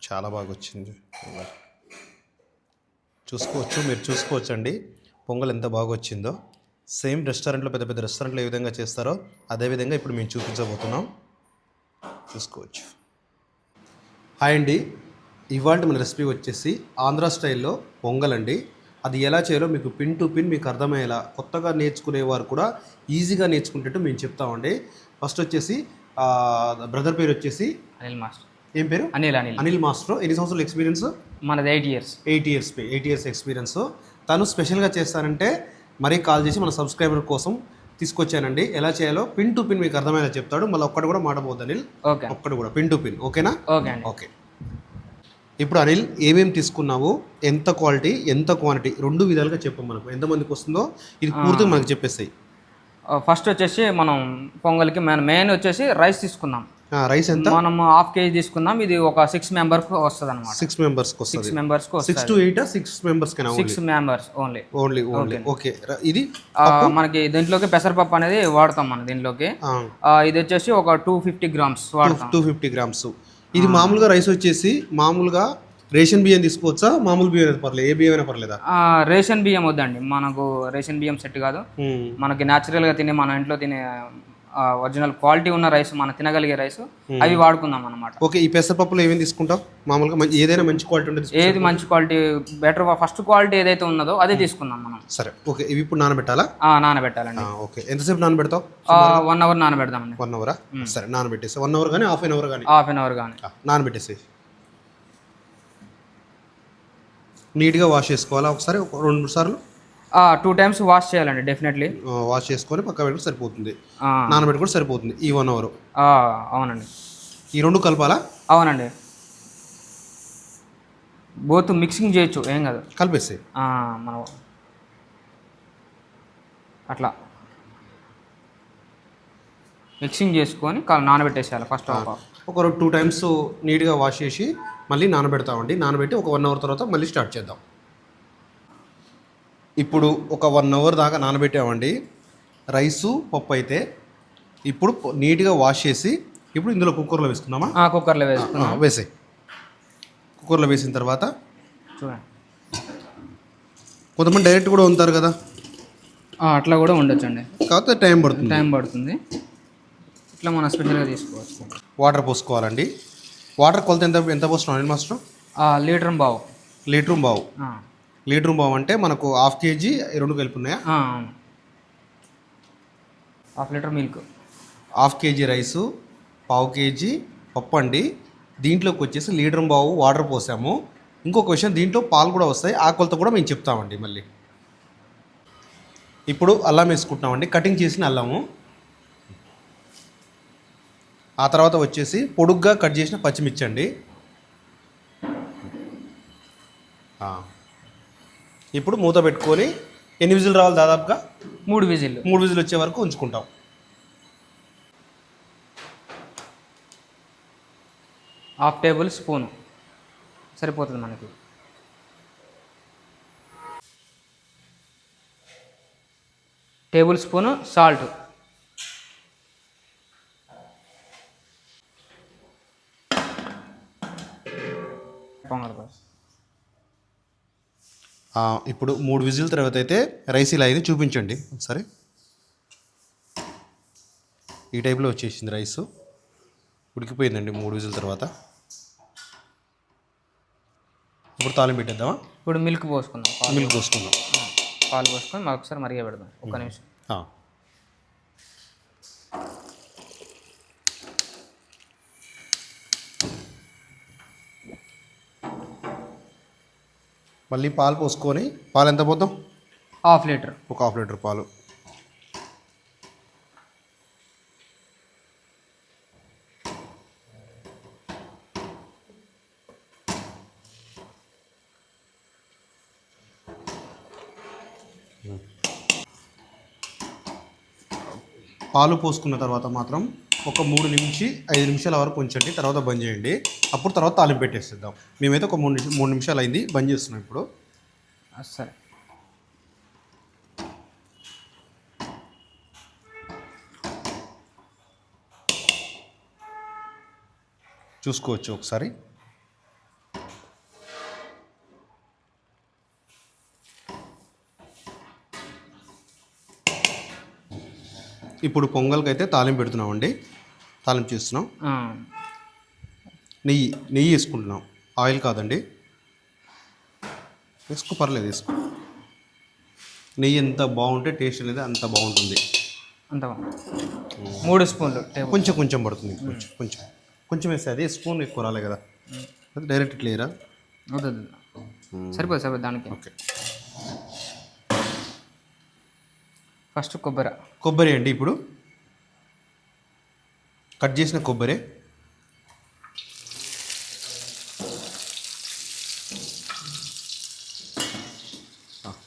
చాలా బాగా వచ్చింది. మీరు చూసుకోవచ్చండి పొంగల్ ఎంత బాగా వచ్చిందో. సేమ్ రెస్టారెంట్లో పెద్ద పెద్ద రెస్టారెంట్లో ఏ విధంగా చేస్తారో అదేవిధంగా ఇప్పుడు మేము చూపించబోతున్నాం. చూసుకోవచ్చు. హాయ్ అండి, ఇవాళ మన రెసిపీ వచ్చేసి ఆంధ్ర స్టైల్లో పొంగల్ అండి. అది ఎలా చేయాలో మీకు పిన్ టు పిన్ మీకు అర్థమయ్యేలా కొత్తగా నేర్చుకునేవారు కూడా ఈజీగా నేర్చుకునేటట్టు మేము చెప్తామండి. ఫస్ట్ వచ్చేసి బ్రదర్ పేరు వచ్చేసి అనిల్ మాస్టర్. ఏం పేరు? అనిల్ మాస్టర్. ఎన్ని సంవత్సరాల ఎక్స్పీరియన్స్? మనది 8 years. 8 years experience. తను స్పెషల్గా చేస్తానంటే మరీ కాల్ చేసి మన సబ్స్క్రైబర్ కోసం తీసుకొచ్చానండి. ఎలా చేయాలో పిన్ టు పిన్ మీకు అర్థమయ్యేలా చెప్తాడు. మళ్ళీ ఒక్కటి కూడా మాట పోద్దు అనిల్. ఓకే, ఒక్కటి కూడా పిన్ టు పిన్. ఓకేనా? ఓకే అండి. ఓకే. ఇప్పుడు అనిల్ ఏమేమి తీసుకున్నావు, ఎంత క్వాలిటీ ఎంత క్వాంటిటీ రెండు విధాలుగా చెప్పు. మనకు ఎంతమందికి వస్తుందో ఇది పూర్తిగా మనకు చెప్పేస్తాయి. ఫస్ట్ వచ్చేసి మనం పొంగల్కి మెయిన్ వచ్చేసి రైస్ తీసుకుందాం. రైస్ ఎంత? మనం ½ kg తీసుకుందాం. ఇది ఒక 6 members వస్తుంది అనమాట. 6 members వస్తుంది. 6 members 6 to 8 6 members కన్నా 6 members ఓన్లీ. ఓకే. ఇది మనకి దీంట్లోకి పెసరపప్పు అనేది వాడతాం మనం దీంట్లోకి. ఇది వచ్చేసి ఒక 250 grams వాడతాం. 250 grams. ఇది మామూలుగా రైస్ వచ్చేసి మామూలుగా రేషన్ బియ్యం తీసుకోవచ్చా? మామూలు బియ్యం అయితే పర్లేదు, ఏ బియ్యం అయినా పర్లేదా? రేషన్ బియ్యం వద్దండి, మనకు రేషన్ బియ్యం సెట్ కాదు. మనకి న్యాచురల్గా తినే మన ఇంట్లో తినే ఒరిజినల్ క్వాలిటీ ఉన్న రైస్, మనం తినగలిగే రైస్ అవి వాడుకుందాం అనమాట. ఓకే. ఈ పెసరపప్పులో ఏమేమి తీసుకుంటావు మామూలుగా? ఏదైనా మంచి క్వాలిటీ ఉంటుంది. ఏది మంచి క్వాలిటీ బెటర్, ఫస్ట్ క్వాలిటీ ఏదైతే ఉన్నదో అదే తీసుకుందాం మనం. సరే, ఓకే. ఇవి ఇప్పుడు నానబెట్టాలా? నానబెట్టాలండి. ఓకే. ఎంతసేపు నానబెడతావు? 1 hour నానబెడదామండి. 1 hour? సరే, నానబెట్టేసి 1 hour కానీ హాఫ్ అన్ అవర్ కానీ నానబెట్టేసి నీట్గా వాష్ చేసుకోవాలా ఒకసారి, 2-3 సార్లు? 2 times వాష్ చేయాలండి డెఫినెట్లీ. వాష్ చేసుకొని పక్క పెట్టుకుంటే సరిపోతుంది, నానబెట్టుకుంటే సరిపోతుంది ఈ 1 hour. అవునండి. ఈ రెండు కలపాలా? అవునండి, బోత్ మిక్సింగ్ చేయొచ్చు, ఏం కాదు. కలిపేసి మనం అట్లా మిక్సింగ్ చేసుకొని నానబెట్టేసేయాలి ఫస్ట్. ఒక 2 times నీట్గా వాష్ చేసి మళ్ళీ నానబెడతామండి. నానబెట్టి ఒక 1 hour తర్వాత మళ్ళీ స్టార్ట్ చేద్దాం. ఇప్పుడు ఒక 1 hour దాకా నానబెట్టామండి రైసు పప్పు అయితే. ఇప్పుడు నీట్గా వాష్ చేసి ఇప్పుడు ఇందులో కుక్కర్లో వేసుకుందామా? కుక్కర్లో వేసుకుందాం. వేసే కుక్కర్లో వేసిన తర్వాత చూడండి, కొంతమంది డైరెక్ట్ కూడా ఉంటారు కదా, అట్లా కూడా ఉండొచ్చండి. కాకపోతే టైం పడుతుంది. ఇట్లా మనం స్పెషల్గా తీసుకోవచ్చు. వాటర్ పోసుకోవాలండి. వాటర్ కొలత ఎంత పోస్తున్నాం అనిల్ మాస్టర్? లీటర్ బావు. లీటర్ బావు అంటే మనకు ½ kg 2 కలిపి ఉన్నాయా? అవును, ½ liter milk, ½ kg rice, ½ kg పప్పు అండి. దీంట్లోకి వచ్చేసి లీటర్ బావు వాటర్ పోసాము. ఇంకొక విషయం, దీంట్లో పాలు కూడా వస్తాయి, ఆ కొలత కూడా మేము చెప్తామండి మళ్ళీ. ఇప్పుడు అల్లం వేసుకుంటున్నామండి, కటింగ్ చేసిన అల్లము. ఆ తర్వాత వచ్చేసి పొడుగ్గా కట్ చేసిన పచ్చిమిర్చి అండి. ఇప్పుడు మూత పెట్టుకొని ఎన్ని విజిల్ రావాలి? దాదాపుగా 3 విజిల్. 3 విజిల్ వచ్చే వరకు ఉంచుకుంటాం. ½ tablespoon సరిపోతుంది మనకి. tablespoon salt. ఇప్పుడు 3 విజిల్ తర్వాత అయితే రైస్ ఇలా అయితే చూపించండి ఒకసారి. ఈ టైప్లో వచ్చేసింది రైసు, ఉడికిపోయిందండి 3 విజిల్ తర్వాత. ఇప్పుడు తాలింపు పెట్టేద్దామా? ఇప్పుడు మిల్క్ పోసుకుందాం. పాలు పోసుకొని ఒకసారి మరిగే పెడదాం. ఒక్క నిమిషం. మళ్ళీ పాలు పోసుకొని, పాలు ఎంత పోద్దాం? ½ liter. ఒక ½ liter పాలు. పాలు పోసుకున్న తర్వాత మాత్రం ఒక 3 నుంచి 5 నిమిషాల వరకు ఉంచండి, తర్వాత బంద్ చేయండి. అప్పుడు తర్వాత తాలింపు పెట్టేసేద్దాం. మేమైతే ఒక 3 నిమిషాలు అయింది, బంద్ చేస్తున్నాం ఇప్పుడు. సరే, చూసుకోవచ్చు ఒకసారి. ఇప్పుడు పొంగల్కి అయితే తాలింపు పెడుతున్నామండి. తాలింపు చేస్తున్నాం. నెయ్యి వేసుకుంటున్నాం, ఆయిల్ కాదండి. వేసుకో, పర్లేదు వేసుకో. నెయ్యి ఎంత బాగుంటే టేస్ట్ అనేది అంత బాగుంటుంది. అంత 3 స్పూన్లు టేబుల్. కొంచెం కొంచెం పడుతుంది, కొంచెం వేస్తే అదే స్పూన్ ఎక్కువ రాలే కదా, డైరెక్ట్ క్లియరా. వద్దు, సరిపోదు దానికి. ఓకే. ఫస్ట్ కొబ్బరి అండి. ఇప్పుడు కట్ చేసిన కొబ్బరి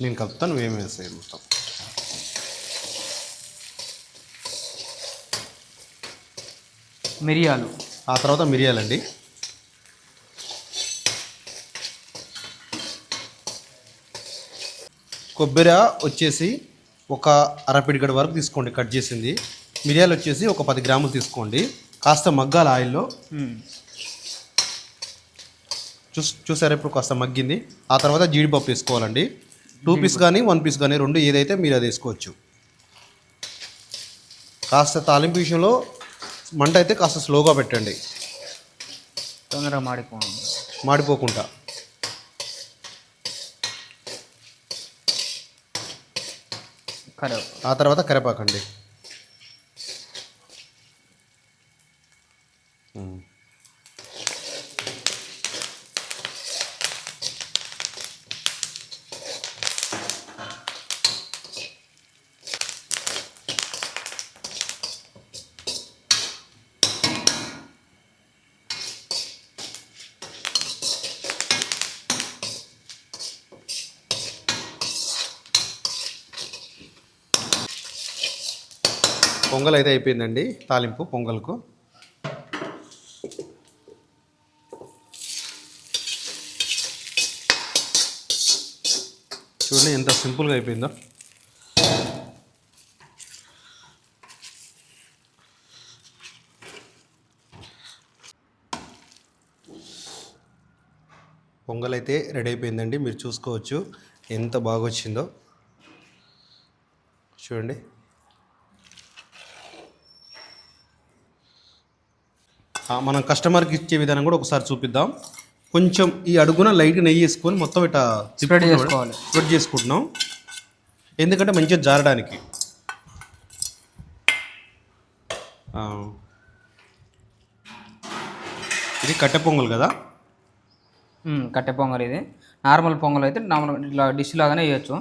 నేను కలుపుతాను, నువ్వేమి వేస్తాయి మొత్తం. మిరియాలు, ఆ తర్వాత మిరియాలండి. కొబ్బరి వచ్చేసి ఒక అరపిడిగడ వరకు తీసుకోండి కట్ చేసింది. మిరియాలు వచ్చేసి ఒక 10 గ్రాములు తీసుకోండి. కాస్త మగ్గాల ఆయిల్లో. చూసారా ఇప్పుడు కాస్త మగ్గింది. ఆ తర్వాత జీడిపప్పు వేసుకోవాలండి. 2 పీస్ కానీ 1 పీస్ కానీ 2 ఏదైతే మీరు అది వేసుకోవచ్చు. కాస్త తాలింపు విషయంలో మంట అయితే కాస్త స్లోగా పెట్టండి, తొందరగా మాడిపోకుండా. ఆ తర్వాత కరివేపాకండి. పొంగల్ అయితే అయిపోయిందండి. తాలింపు పొంగల్కు చూడండి ఎంత సింపుల్గా అయిపోయిందో. పొంగల్ అయితే రెడీ అయిపోయిందండి. మీరు చూసుకోవచ్చు ఎంత బాగా వచ్చిందో. చూడండి. మనం కస్టమర్కి ఇచ్చే విధానం కూడా ఒకసారి చూపిద్దాం. కొంచెం ఈ అడుగున లైట్ నెయ్యి వేసుకొని మొత్తం ఇట్లా స్ప్రెడ్ చేసుకోవాలి. స్ప్రెడ్ చేసుకుంటున్నాం, ఎందుకంటే మంచిగా జారడానికి. ఇది కట్టె పొంగల్ కదా. కట్టె పొంగల్. ఇది నార్మల్ పొంగల్ అయితే నార్మల్ ఇట్లా డిష్ లాగానే వేయచ్చు.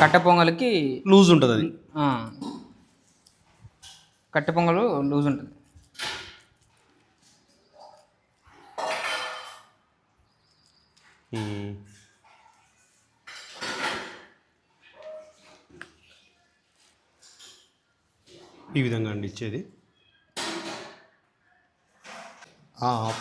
కట్టె పొంగల్కి లూజ్ ఉంటుంది. అది కట్టె పొంగల్ లూజ్ ఉంటుంది. ఈ విధంగా అండి ఇచ్చేది.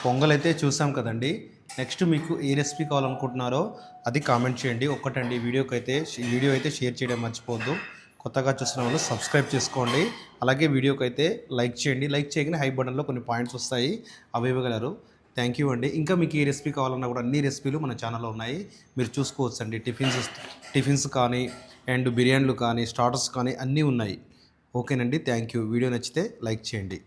పొంగల్ అయితే చూసాం కదండి. నెక్స్ట్ మీకు ఏ రెసిపీ కావాలనుకుంటున్నారో అది కామెంట్ చేయండి. ఒక్కటండి, వీడియో అయితే షేర్ చేయడం మర్చిపోవద్దు. కొత్తగా చూసిన వాళ్ళు సబ్స్క్రైబ్ చేసుకోండి. అలాగే వీడియోకి అయితే లైక్ చేయండి. లైక్ చేయగానే హై బటన్లో కొన్ని పాయింట్స్ వస్తాయి, అవి ఇవ్వగలరు. థ్యాంక్ యూ అండి. ఇంకా మీకు ఏ రెసిపీ కావాలన్నా కూడా అన్ని రెసిపీలు మన ఛానల్లో ఉన్నాయి, మీరు చూసుకోవచ్చు అండి. టిఫిన్స్ కానీ అండ్ బిర్యానీలు కానీ స్టార్టర్స్ కానీ అన్నీ ఉన్నాయి. ఓకేనండి, థ్యాంక్ యూ. వీడియో నచ్చితే లైక్ చేయండి.